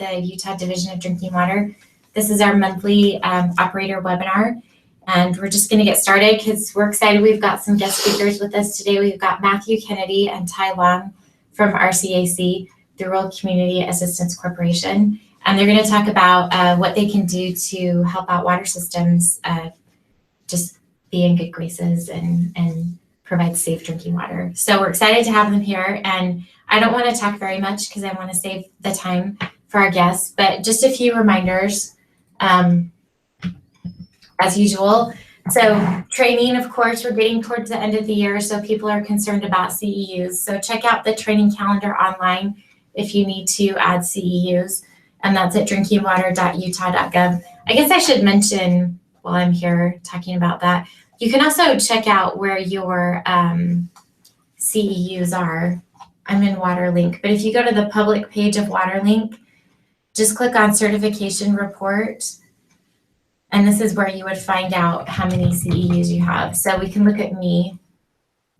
the Utah Division of Drinking Water. This is our monthly operator webinar, and we're just going to get started because we're excited. We've got some guest speakers with us today. We've got Matthew Kennedy and Tai Lung from RCAC, the Rural Community Assistance Corporation, and they're going to talk about what they can do to help out water systems just be in good graces and provide safe drinking water. So we're excited to have them here, and I don't want to talk very much because I want to save the time for our guests, but just a few reminders as usual. So training, of course, we're getting towards the end of the year, so people are concerned about CEUs. So check out the training calendar online if you need to add CEUs, and that's at drinkingwater.utah.gov. I guess I should mention while I'm here talking about that, you can also check out where your CEUs are. I'm in WaterLink, but if you go to the public page of WaterLink, just click on certification report, and this is where you would find out how many CEUs you have. So we can look at me.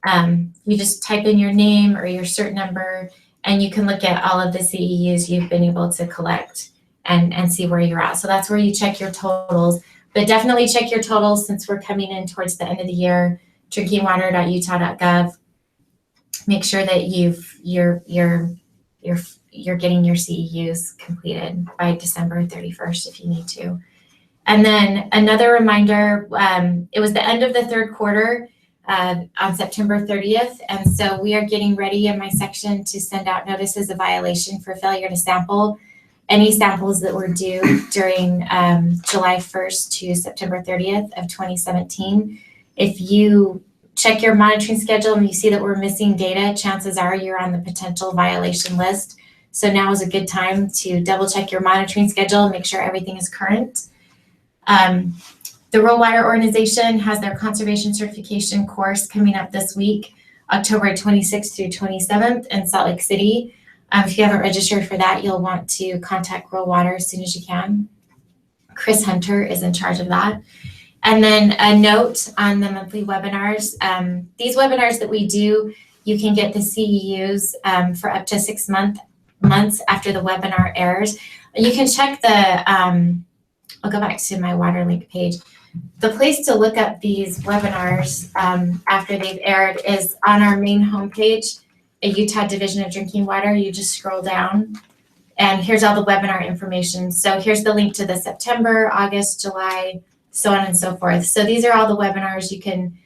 You just type in your name or your cert number, and you can look at all of the CEUs you've been able to collect and see where you're at. So that's where you check your totals. But definitely check your totals since we're coming in towards the end of the year. Drinkingwater.utah.gov. Make sure that you're getting your CEUs completed by December 31st if you need to. And then another reminder, it was the end of the third quarter on September 30th, and so we are getting ready in my section to send out notices of violation for failure to sample any samples that were due during July 1st to September 30th of 2017. If you check your monitoring schedule and you see that we're missing data, chances are you're on the potential violation list. So now is a good time to double check your monitoring schedule and make sure everything is current. The Rural Water Organization has their conservation certification course coming up this week, October 26th through 27th in Salt Lake City. If you haven't registered for that, you'll want to contact Rural Water as soon as you can. Chris Hunter is in charge of that. And then a note on the monthly webinars. These webinars that we do, you can get the CEUs for up to 6 months after the webinar airs. You can check the, I'll go back to my WaterLink page. The place to look up these webinars after they've aired is on our main homepage, a Utah Division of Drinking Water. You just scroll down and here's all the webinar information. So here's the link to the September, August, July, so on and so forth. So these are all the webinars. You can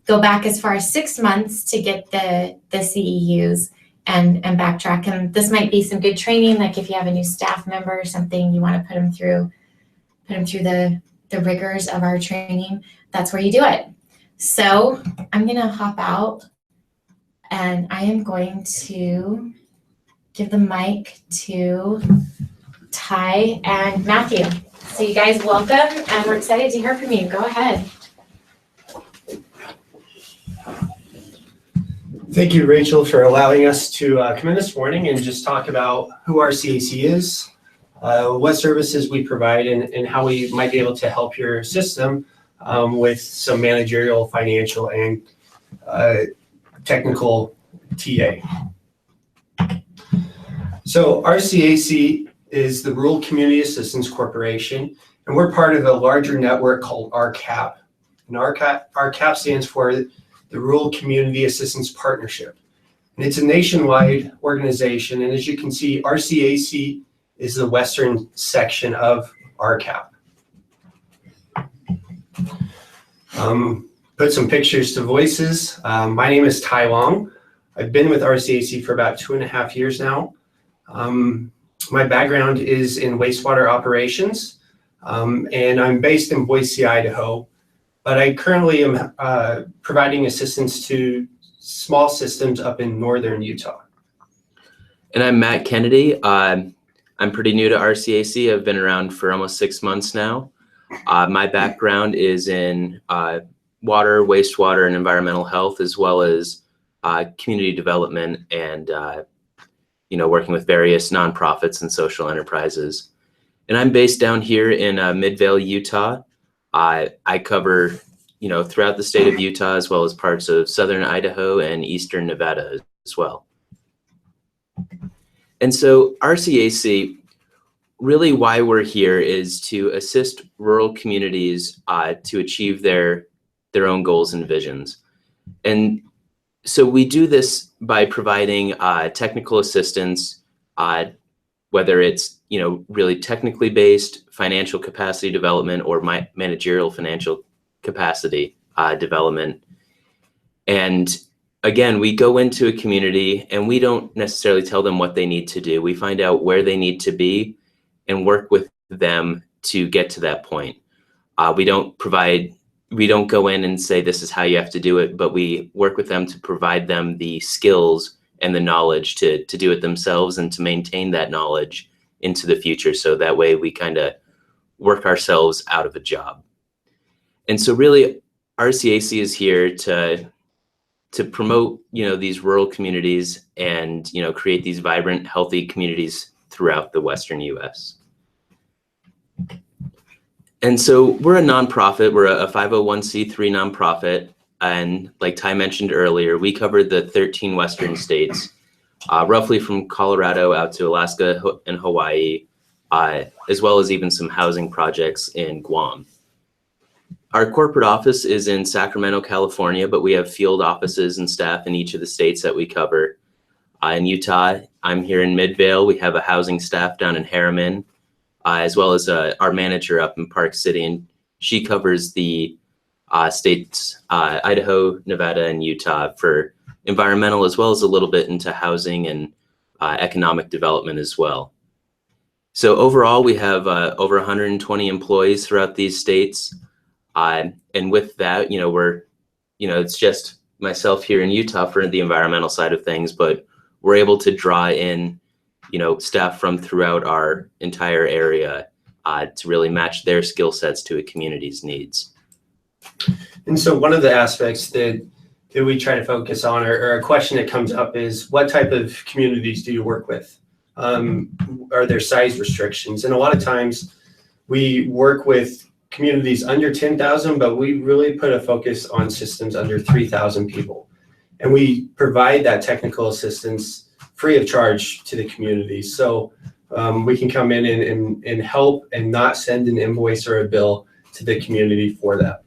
go back as far as 6 months to get the CEUs and backtrack. And this might be some good training, like if you have a new staff member or something, you want to put them through the rigors of our training. That's where you do it. So I'm going to hop out. And I am going to give the mic to Tai and Matthew. So you guys, welcome, and we're excited to hear from you. Go ahead. Thank you, Rachel, for allowing us to come in this morning and just talk about who RCAC is, what services we provide, and how we might be able to help your system with some managerial, financial, and technical TA. So RCAC is the Rural Community Assistance Corporation, and we're part of a larger network called RCAP. And RCAP stands for the Rural Community Assistance Partnership. And it's a nationwide organization, and as you can see, RCAC is the western section of RCAP. Put some pictures to voices. My name is Tai Lung. I've been with RCAC for about 2.5 years now. My background is in wastewater operations, and I'm based in Boise, Idaho, but I currently am providing assistance to small systems up in northern Utah. And I'm Matt Kennedy. I'm pretty new to RCAC. I've been around for almost 6 months now. My background is in water, wastewater, and environmental health, as well as community development and working with various nonprofits and social enterprises. And I'm based down here in Midvale, Utah. I cover throughout the state of Utah, as well as parts of southern Idaho and eastern Nevada as well. And so RCAC, really why we're here is to assist rural communities to achieve their own goals and visions. And so we do this by providing technical assistance, whether it's really technically based financial capacity development or managerial financial capacity development. And again, we go into a community and we don't necessarily tell them what they need to do. We find out where they need to be and work with them to get to that point. We don't go in and say this is how you have to do it, but we work with them to provide them the skills and the knowledge to do it themselves and to maintain that knowledge into the future. So that way we kind of work ourselves out of a job. And so really RCAC is here to promote, these rural communities and, create these vibrant, healthy communities throughout the Western US. And so we're a nonprofit, we're a 501c3 nonprofit. And like Tai mentioned earlier, we cover the 13 Western states, roughly from Colorado out to Alaska and Hawaii, as well as even some housing projects in Guam. Our corporate office is in Sacramento, California, but we have field offices and staff in each of the states that we cover. In Utah, I'm here in Midvale. We have a housing staff down in Harriman, as well as our manager up in Park City, and she covers the states, Idaho, Nevada, and Utah for environmental, as well as a little bit into housing and economic development as well. So overall, we have over 120 employees throughout these states. And with that, it's just myself here in Utah for the environmental side of things, but we're able to draw in, staff from throughout our entire area to really match their skill sets to a community's needs. And so one of the aspects that we try to focus on, or a question that comes up, is what type of communities do you work with? Are there size restrictions? And a lot of times we work with communities under 10,000, but we really put a focus on systems under 3,000 people. And we provide that technical assistance free of charge to the community. So we can come in and help and not send an invoice or a bill to the community for that.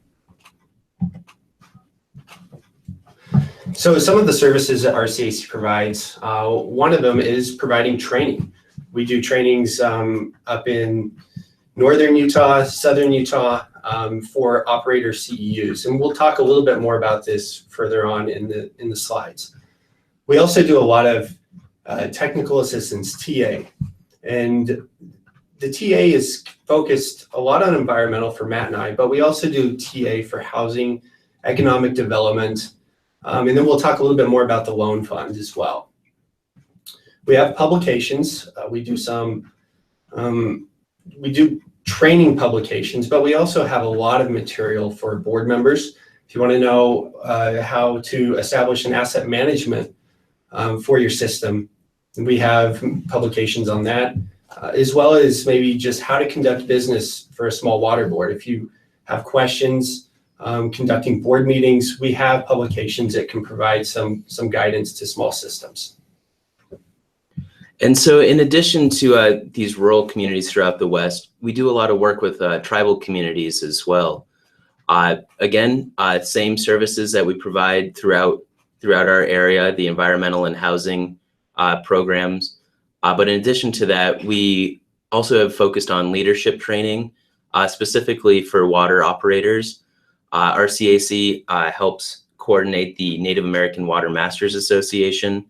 So some of the services that RCAC provides, one of them is providing training. We do trainings up in Northern Utah, Southern Utah, for operator CEUs. And we'll talk a little bit more about this further on in the slides. We also do a lot of technical assistance, TA. And the TA is focused a lot on environmental for Matt and I, but we also do TA for housing, economic development, and then we'll talk a little bit more about the loan fund as well. We have publications. We do training publications, but we also have a lot of material for board members. If you want to know how to establish an asset management for your system, we have publications on that, as well as maybe just how to conduct business for a small water board. If you have questions conducting board meetings, we have publications that can provide some guidance to small systems. And so in addition to these rural communities throughout the West, we do a lot of work with tribal communities as well. Again, same services that we provide throughout our area, the environmental and housing programs. But in addition to that, we also have focused on leadership training, specifically for water operators. RCAC helps coordinate the Native American Water Masters Association,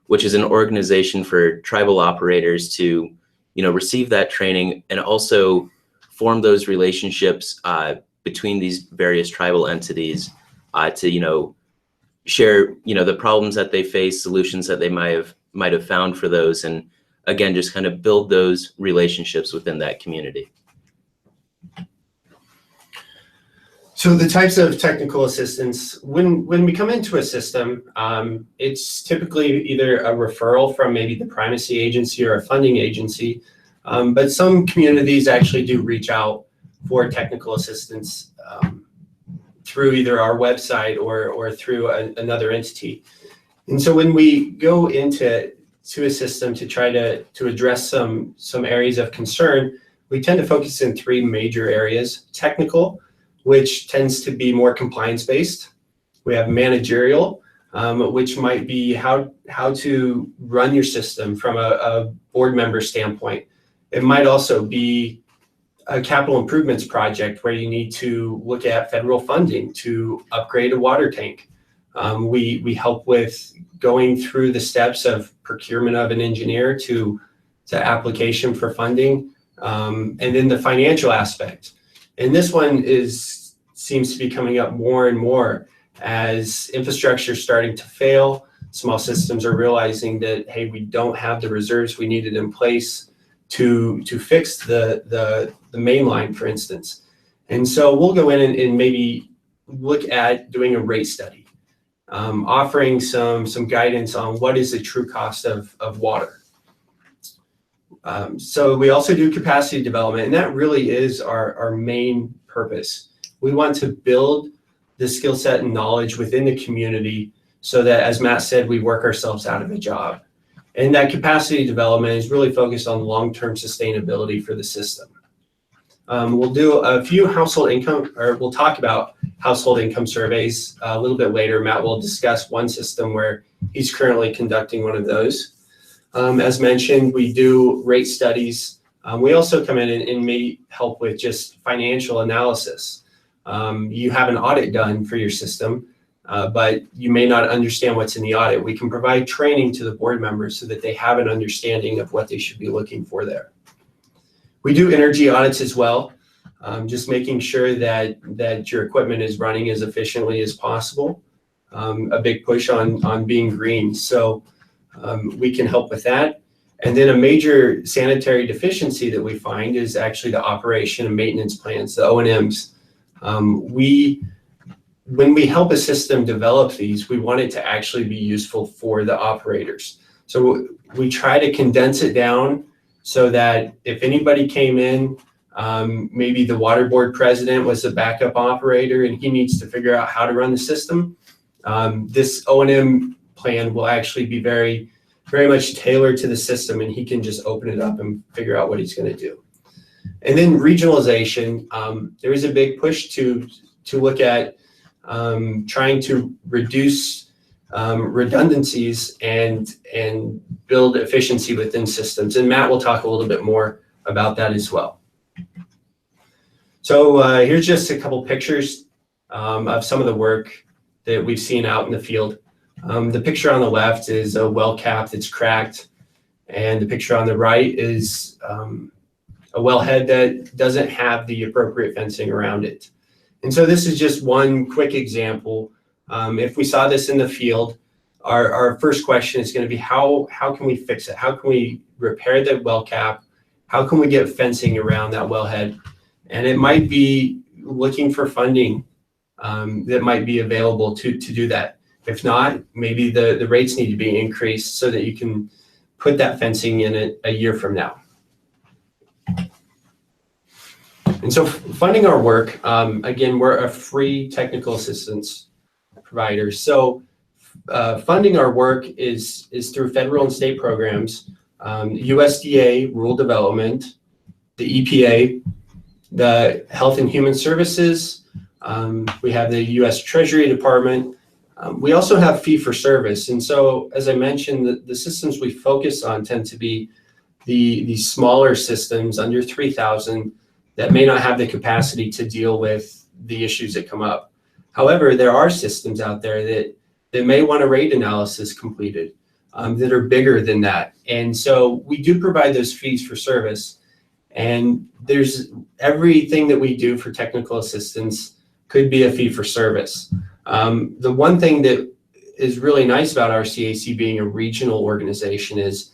which is an organization for tribal operators to, receive that training and also form those relationships between these various tribal entities to, share, the problems that they face, solutions that they might have found for those, and again, just kind of build those relationships within that community. So the types of technical assistance, when we come into a system, it's typically either a referral from maybe the primacy agency or a funding agency, but some communities actually do reach out for technical assistance through either our website or through another entity. And so when we go into to a system to try to address some areas of concern, we tend to focus in three major areas: technical, which tends to be more compliance-based. We have managerial, which might be how to run your system from a board member standpoint. It might also be a capital improvements project where you need to look at federal funding to upgrade a water tank. We help with going through the steps of procurement of an engineer to application for funding, and then the financial aspect. And this one seems to be coming up more and more as infrastructure is starting to fail. Small systems are realizing that, hey, we don't have the reserves we needed in place to fix the main line, for instance. And so we'll go in and maybe look at doing a rate study, offering some guidance on what is the true cost of water. So we also do capacity development, and that really is our main purpose. We want to build the skill set and knowledge within the community so that, as Matt said, we work ourselves out of a job. And that capacity development is really focused on long-term sustainability for the system. We'll do a few we'll talk about household income surveys a little bit later. Matt will discuss one system where he's currently conducting one of those. As mentioned, we do rate studies. We also come in and may help with just financial analysis. You have an audit done for your system, but you may not understand what's in the audit. We can provide training to the board members so that they have an understanding of what they should be looking for there. We do energy audits as well, just making sure that your equipment is running as efficiently as possible. A big push on being green. So we can help with that. And then a major sanitary deficiency that we find is actually the operation and maintenance plans, the O&Ms. When we help a system develop these, we want it to actually be useful for the operators. So we try to condense it down so that if anybody came in, maybe the water board president was the backup operator and he needs to figure out how to run the system, this O&M plan will actually be very, very much tailored to the system, and he can just open it up and figure out what he's going to do. And then regionalization, there is a big push to look at trying to reduce redundancies and build efficiency within systems. And Matt will talk a little bit more about that as well. So here's just a couple pictures of some of the work that we've seen out in the field. The picture on the left is a well cap that's cracked, and the picture on the right is a wellhead that doesn't have the appropriate fencing around it. And so this is just one quick example. If we saw this in the field, our first question is going to be how can we fix it? How can we repair the well cap? How can we get fencing around that wellhead? And it might be looking for funding that might be available to do that. If not, maybe the rates need to be increased so that you can put that fencing in it a year from now. And so funding our work, again, we're a free technical assistance provider. So funding our work is through federal and state programs, USDA, Rural Development, the EPA, the Health and Human Services. We have the U.S. Treasury Department. We also have fee for service. And so, as I mentioned, the systems we focus on tend to be the smaller systems under 3,000 that may not have the capacity to deal with the issues that come up. However, there are systems out there that may want a rate analysis completed that are bigger than that. And so we do provide those fees for service. And there's everything that we do for technical assistance could be a fee for service. The one thing that is really nice about RCAC being a regional organization is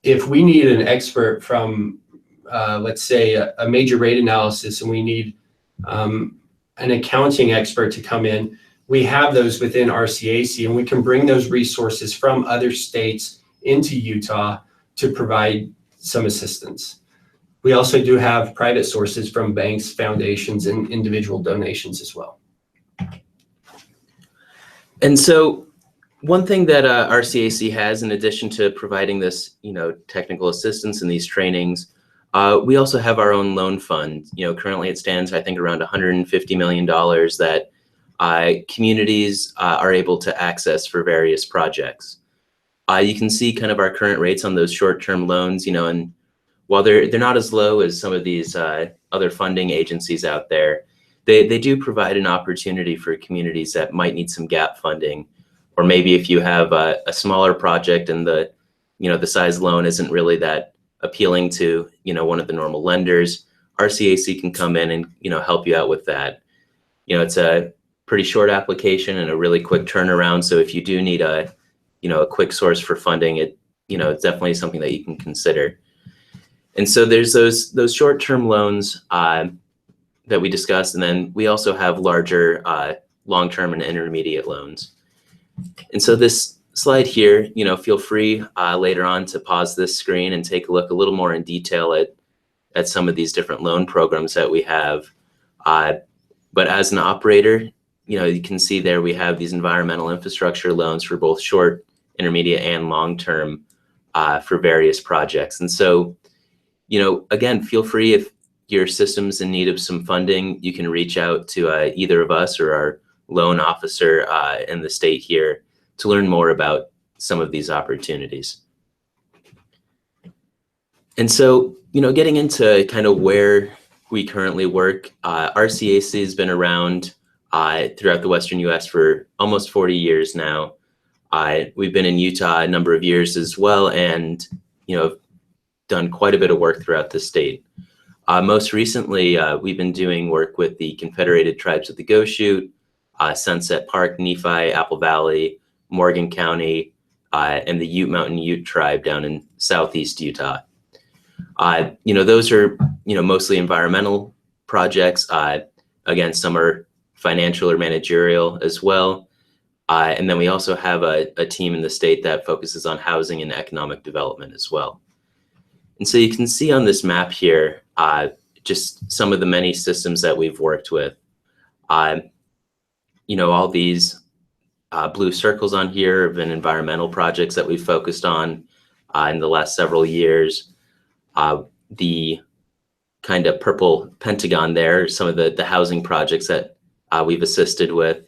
if we need an expert from, let's say, a major rate analysis, and we need an accounting expert to come in, we have those within RCAC, and we can bring those resources from other states into Utah to provide some assistance. We also do have private sources from banks, foundations, and individual donations as well. And so One thing that RCAC has, in addition to providing this, technical assistance and these trainings, we also have our own loan fund. Currently it stands, I think, around $150 million that communities are able to access for various projects. You can see kind of our current rates on those short-term loans, and while they're not as low as some of these other funding agencies out there, they do provide an opportunity for communities that might need some gap funding. Or maybe if you have a smaller project and the size loan isn't really that appealing to, one of the normal lenders, RCAC can come in and, help you out with that. It's a pretty short application and a really quick turnaround. So if you do need a quick source for funding, it's definitely something that you can consider. And so there's those short-term loans that we discussed, and then we also have larger long-term and intermediate loans. And so this slide here, feel free later on to pause this screen and take a look a little more in detail at some of these different loan programs that we have. But as an operator, you can see there we have these environmental infrastructure loans for both short, intermediate, and long-term for various projects. And so, again, feel free, if your system's in need of some funding, you can reach out to either of us or our loan officer in the state here to learn more about some of these opportunities. And so, getting into kind of where we currently work, RCAC has been around throughout the Western US for almost 40 years now. We've been in Utah a number of years as well, and done quite a bit of work throughout the state. Most recently, we've been doing work with the Confederated Tribes of the Goshute, Sunset Park, Nephi, Apple Valley, Morgan County, and the Ute Mountain Ute tribe down in southeast Utah. Those are mostly environmental projects. Again, some are financial or managerial as well. And then we also have a team in the state that focuses on housing and economic development as well. And so you can see on this map here, just some of the many systems that we've worked with. All these blue circles on here have been environmental projects that we've focused on in the last several years. The kind of purple pentagon there, some of the housing projects that we've assisted with.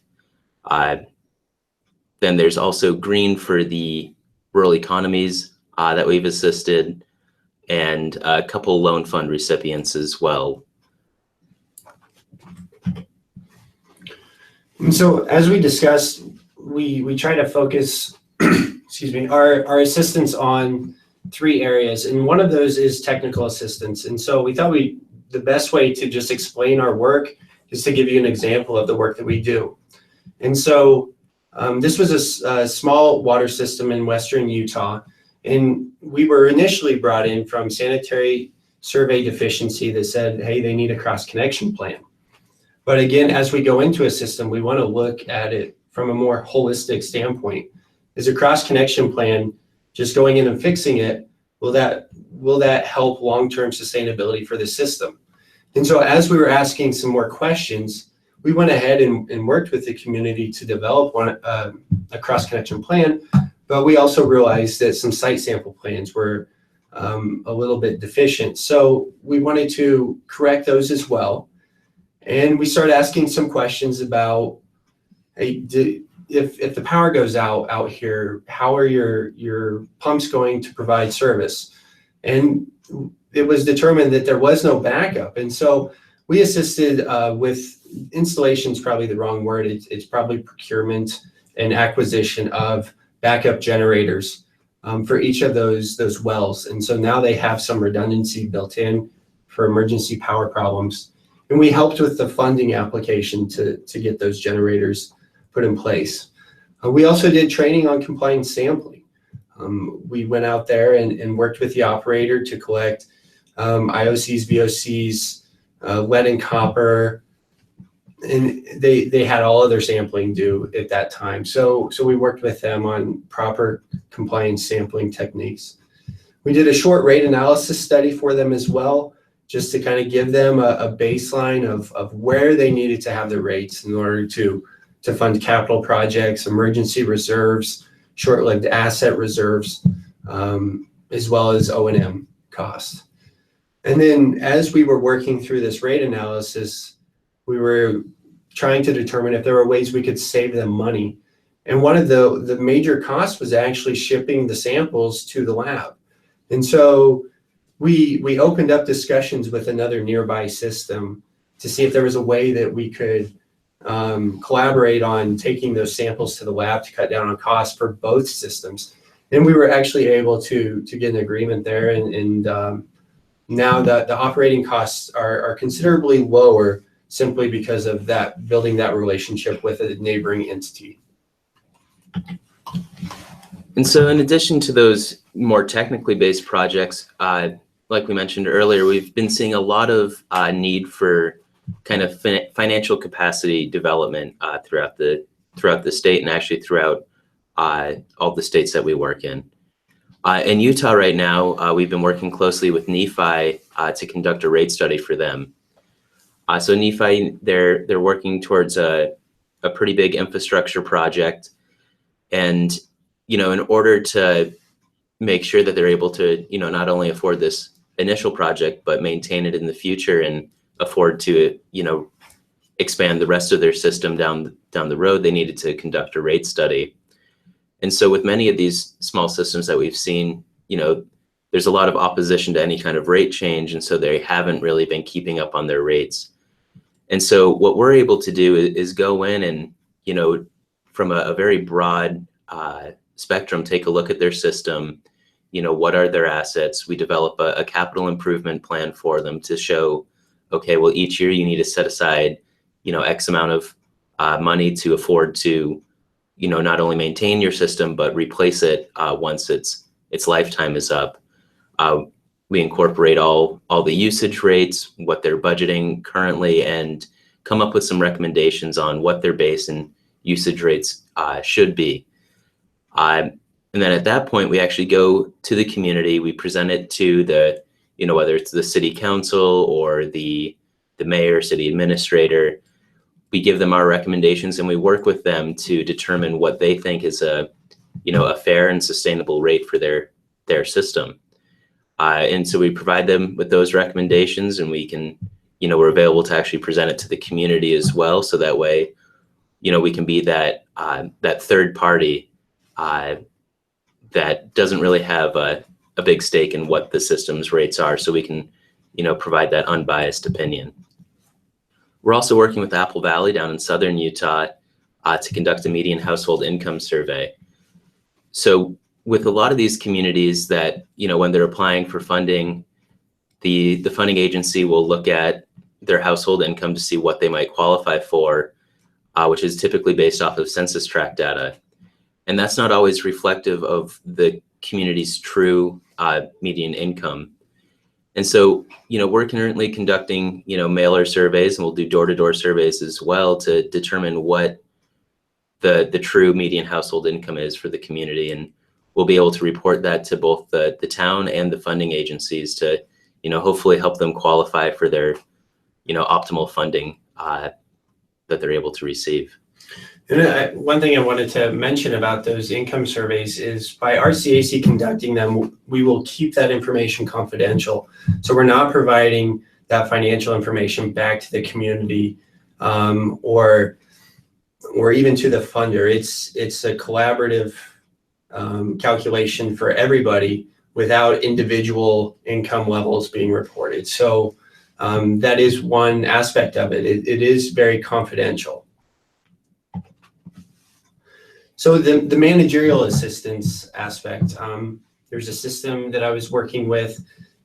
Then there's also green for the rural economies that we've assisted, and a couple loan fund recipients as well. And so as we discussed, we try to focus our assistance on 3 areas, and one of those is technical assistance. And so we thought the best way to just explain our work is to give you an example of the work that we do. And so this was a small water system in western Utah, and we were initially brought in from sanitary survey deficiency that said, hey, they need a cross-connection plan. But again, as we go into a system, we want to look at it from a more holistic standpoint. Is a cross-connection plan just going in and fixing it? Will that help long-term sustainability for the system? And so as we were asking some more questions, we went ahead and worked with the community to develop a cross-connection plan, but we also realized that some site sample plans were a little bit deficient. So we wanted to correct those as well. And we started asking some questions about, hey, if the power goes out here, how are your pumps going to provide service? And it was determined that there was no backup. And so we assisted with installation is probably the wrong word. It's probably procurement and acquisition of backup generators for each of those wells. And so now they have some redundancy built in for emergency power problems. And we helped with the funding application to get those generators put in place. We also did training on compliance sampling. We went out there and worked with the operator to collect IOCs, VOCs, lead and copper, and they had all of their sampling due at that time. So we worked with them on proper compliance sampling techniques. We did a short rate analysis study for them as well, just to kind of give them a baseline of where they needed to have their rates in order to to fund capital projects, emergency reserves, short-lived asset reserves, as well as O&M costs. And then as we were working through this rate analysis, we were trying to determine if there were ways we could save them money. And one of the major costs was actually shipping the samples to the lab. And so we opened up discussions with another nearby system to see if there was a way that we could collaborate on taking those samples to the lab to cut down on costs for both systems. And we were actually able to get an agreement there, and now the operating costs are considerably lower simply because of that, building that relationship with a neighboring entity. And so in addition to those more technically based projects, like we mentioned earlier, we've been seeing a lot of need for kind of financial capacity development throughout the state, and actually throughout all the states that we work in. In Utah right now, we've been working closely with Nephi to conduct a rate study for them. So Nephi, they're working towards a pretty big infrastructure project, and in order to make sure that they're able to not only afford this initial project but maintain it in the future and afford to expand the rest of their system down the road, they needed to conduct a rate study. And so with many of these small systems that we've seen, there's a lot of opposition to any kind of rate change, and so they haven't really been keeping up on their rates. And so what we're able to do is go in and from a very broad spectrum, take a look at their system. What are their assets? We develop a capital improvement plan for them to show, okay, well, each year you need to set aside, X amount of money to afford to, not only maintain your system, but replace it once its lifetime is up. We incorporate all the usage rates, what they're budgeting currently, and come up with some recommendations on what their base and usage rates should be. And then at that point, we actually go to the community. We present it to the, whether it's the city council or the mayor, city administrator. We give them our recommendations, and we work with them to determine what they think is a fair and sustainable rate for their system. And so we provide them with those recommendations, and we can, we're available to actually present it to the community as well. So that way, we can be that third party that doesn't really have a big stake in what the system's rates are. So we can, provide that unbiased opinion. We're also working with Apple Valley down in southern Utah to conduct a median household income survey. So with a lot of these communities that, when they're applying for funding, the funding agency will look at their household income to see what they might qualify for, which is typically based off of census tract data. And that's not always reflective of the community's true median income. And so, we're currently conducting, mailer surveys, and we'll do door-to-door surveys as well to determine what the true median household income is for the community. And we'll be able to report that to both the town and the funding agencies to, hopefully help them qualify for their, optimal funding that they're able to receive. And one thing I wanted to mention about those income surveys is by RCAC conducting them, we will keep that information confidential. So we're not providing that financial information back to the community or even to the funder. It's a collaborative calculation for everybody without individual income levels being reported. So that is one aspect of it. It is very confidential. So the managerial assistance aspect, there's a system that I was working with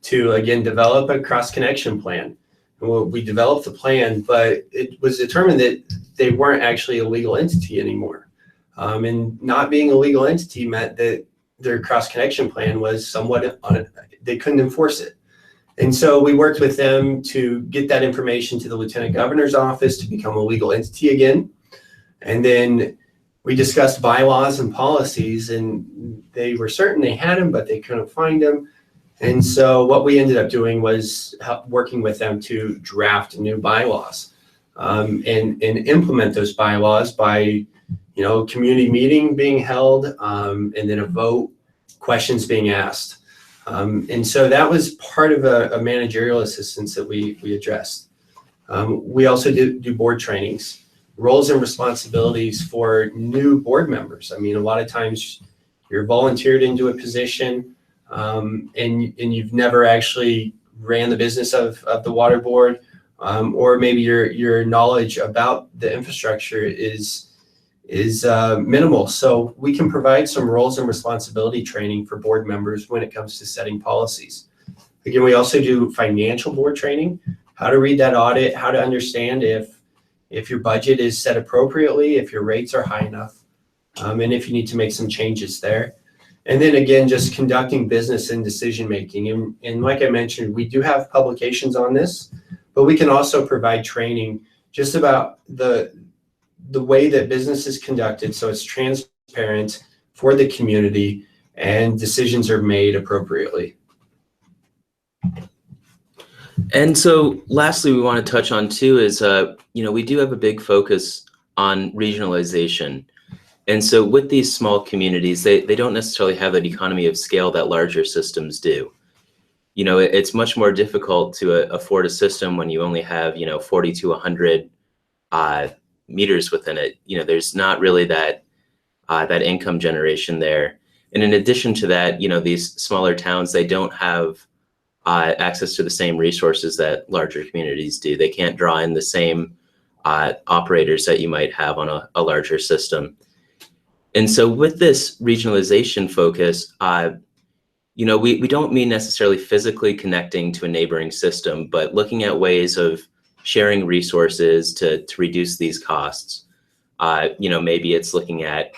to, again, develop a cross-connection plan. We developed the plan, but it was determined that they weren't actually a legal entity anymore. And not being a legal entity meant that their cross-connection plan was somewhat, they couldn't enforce it. And so we worked with them to get that information to the Lieutenant Governor's office to become a legal entity again. And then we discussed bylaws and policies, and they were certain they had them, but they couldn't find them. And so what we ended up doing was working with them to draft new bylaws. and implement those bylaws by, community meeting being held, and then a vote, questions being asked. And so that was part of a managerial assistance that we addressed. We also do board trainings, roles and responsibilities for new board members. I mean, a lot of times you're volunteered into a position, and you've never actually ran the business of the water board, or maybe your knowledge about the infrastructure is minimal. So we can provide some roles and responsibility training for board members when it comes to setting policies. Again, we also do financial board training, how to read that audit, how to understand if your budget is set appropriately, if your rates are high enough, and if you need to make some changes there. And then again, just conducting business and decision making. And like I mentioned, we do have publications on this, but we can also provide training just about the way that business is conducted, so it's transparent for the community and decisions are made appropriately. And so lastly, we want to touch on too is, we do have a big focus on regionalization. And so with these small communities, they don't necessarily have that economy of scale that larger systems do. It's much more difficult to afford a system when you only have, 40 to 100 meters within it. There's not really that income generation there. And in addition to that, these smaller towns, they don't have access to the same resources that larger communities do. They can't draw in the same operators that you might have on a larger system. And so with this regionalization focus, we don't mean necessarily physically connecting to a neighboring system, but looking at ways of sharing resources to reduce these costs. Maybe it's looking at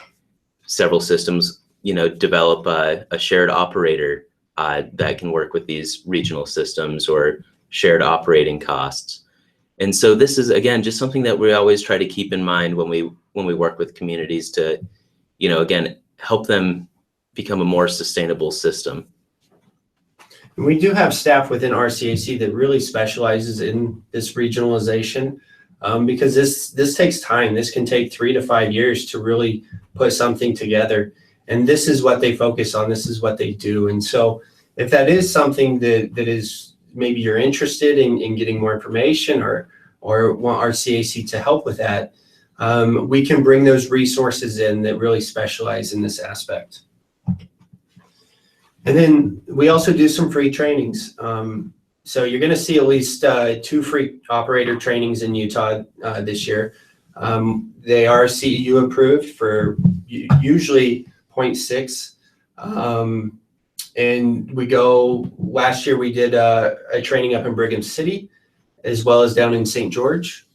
several systems, develop a shared operator that can work with these regional systems or shared operating costs. And so this is, again, just something that we always try to keep in mind when we work with communities to, again, help them become a more sustainable system. And we do have staff within RCAC that really specializes in this regionalization, because this takes time. This can take 3 to 5 years to really put something together. And this is what they focus on. This is what they do. And so if that is something that is maybe you're interested in getting more information or want RCAC to help with that, we can bring those resources in that really specialize in this aspect. And then we also do some free trainings. So you're going to see at least 2 free operator trainings in Utah this year. They are CEU approved for usually 0.6. And last year we did a training up in Brigham City, as well as down in St. George.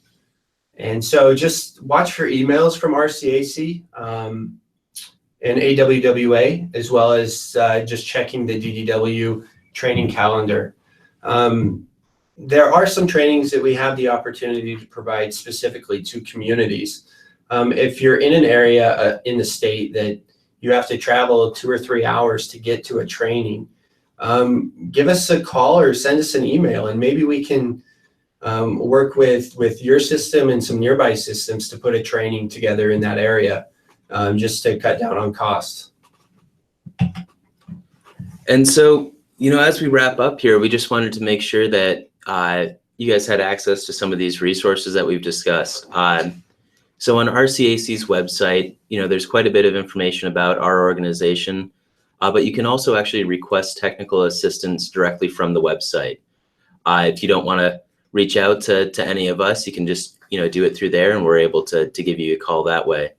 And so just watch for emails from RCAC and AWWA, as well as just checking the DDW training calendar. There are some trainings that we have the opportunity to provide specifically to communities. If you're in an area in the state that you have to travel 2 or 3 hours to get to a training, give us a call or send us an email, and maybe we can work with your system and some nearby systems to put a training together in that area, just to cut down on costs. And so, as we wrap up here, we just wanted to make sure that you guys had access to some of these resources that we've discussed. So on RCAC's website, there's quite a bit of information about our organization, but you can also actually request technical assistance directly from the website. If you don't want to reach out to any of us, you can just do it through there, and we're able to give you a call that way.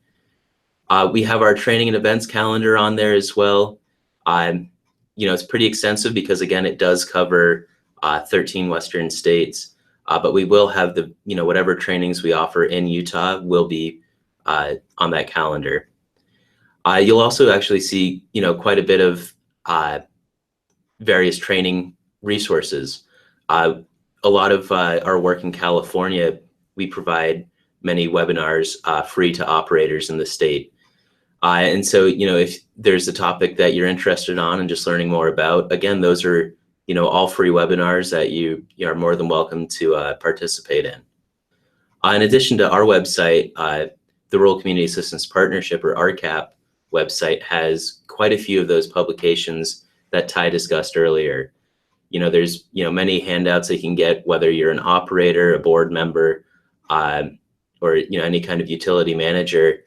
We have our training and events calendar on there as well. It's pretty extensive because, again, it does cover 13 Western states. But we will have the, whatever trainings we offer in Utah will be on that calendar. You'll also actually see, quite a bit of various training resources. A lot of our work in California, we provide many webinars free to operators in the state. And so, if there's a topic that you're interested on and just learning more about, again, those are all free webinars that you are more than welcome to participate in. In addition to our website, the Rural Community Assistance Partnership, or RCAP website, has quite a few of those publications that Tai discussed earlier. There's many handouts that you can get, whether you're an operator, a board member, or any kind of utility manager.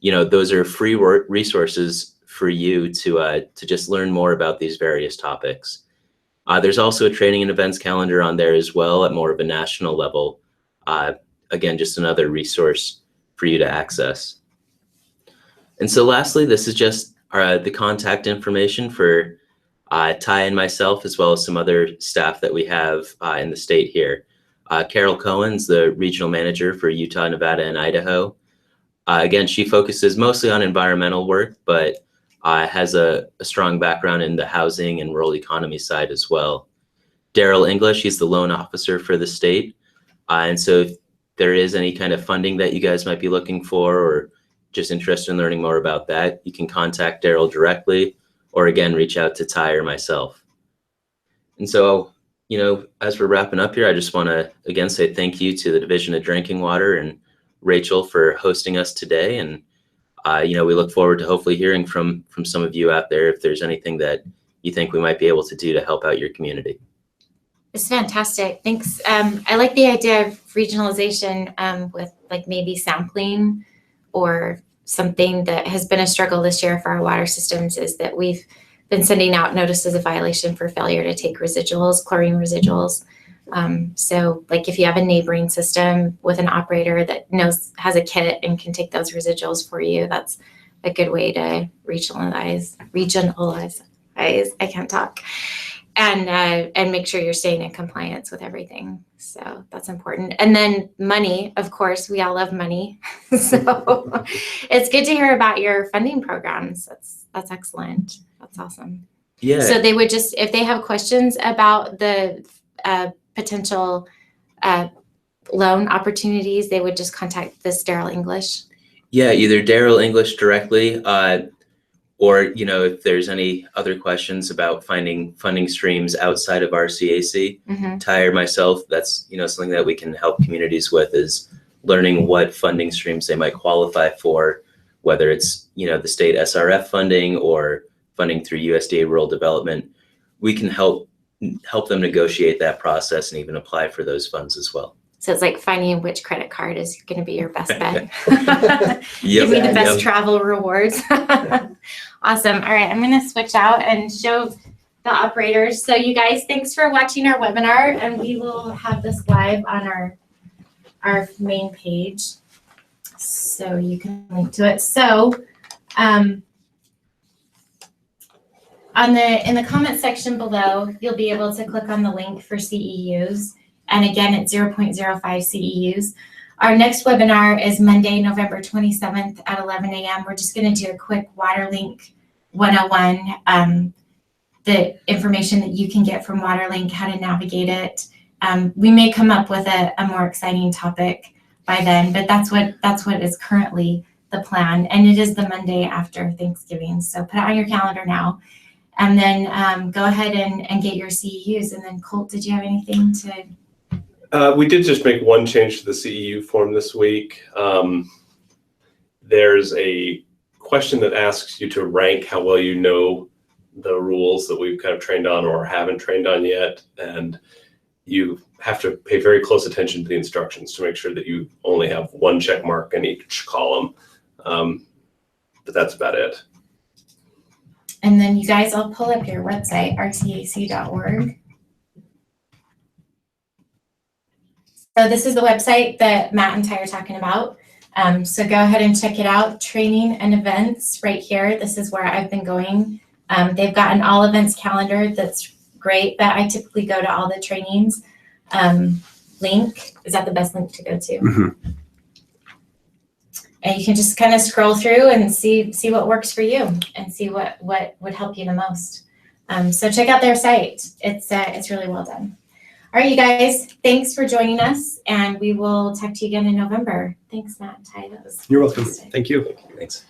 Those are free resources for you to just learn more about these various topics. There's also a training and events calendar on there as well at more of a national level. Again, just another resource for you to access. And so lastly, this is just the contact information for Tai and myself, as well as some other staff that we have in the state here. Carol Cohen's the regional manager for Utah, Nevada, and Idaho. Again, she focuses mostly on environmental work, but has a strong background in the housing and rural economy side as well. Daryl English, he's the loan officer for the state. And so if there is any kind of funding that you guys might be looking for, or just interested in learning more about that, you can contact Daryl directly, or again, reach out to Tai or myself. And so, as we're wrapping up here, I just want to again say thank you to the Division of Drinking Water and Rachel for hosting us today. And we look forward to hopefully hearing from some of you out there if there's anything that you think we might be able to do to help out your community. It's fantastic. Thanks. I like the idea of regionalization with like maybe sampling, or something that has been a struggle this year for our water systems is that we've been sending out notices of violation for failure to take residuals, chlorine residuals. So like if you have a neighboring system with an operator that has a kit and can take those residuals for you, that's a good way to regionalize, I can't talk, and make sure you're staying in compliance with everything. So that's important. And then money, of course, we all love money. So it's good to hear about your funding programs. That's excellent. That's awesome. Yeah. So they would just, if they have questions about the potential loan opportunities, they would just contact this Daryl English. Yeah, either Daryl English directly, or if there's any other questions about finding funding streams outside of RCAC, Tai or myself, that's something that we can help communities with, is learning what funding streams they might qualify for, whether it's the state SRF funding or funding through USDA Rural Development. We can help them negotiate that process and even apply for those funds as well. So it's like finding which credit card is going to be your best bet. Give me the best travel rewards. Awesome. All right, I'm going to switch out and show the operators. So you guys, thanks for watching our webinar, and we will have this live on our main page, so you can link to it. So in the comment section below, you'll be able to click on the link for CEUs. And again, it's 0.05 CEUs. Our next webinar is Monday, November 27th at 11 a.m. We're just going to do a quick WaterLink 101, the information that you can get from WaterLink, how to navigate it. We may come up with a more exciting topic by then, but that's what is currently the plan. And it is the Monday after Thanksgiving. So put it on your calendar now. And then go ahead and get your CEUs. And then Colt, did you have anything to? We did just make one change to the CEU form this week. There's a question that asks you to rank how well you know the rules that we've kind of trained on or haven't trained on yet. And you have to pay very close attention to the instructions to make sure that you only have one check mark in each column. But that's about it. And then you guys, I'll pull up your website, rcac.org. So this is the website that Matt and Tai are talking about. So go ahead and check it out. Training and events right here. This is where I've been going. They've got an all events calendar that's great, but I typically go to all the trainings. Link, is that the best link to go to? And you can just kind of scroll through and see what works for you and see what would help you the most. So check out their site. It's really well done. All right, you guys, thanks for joining us, and we will talk to you again in November. Thanks, Matt and Tai. You're welcome. Thank you. Thanks.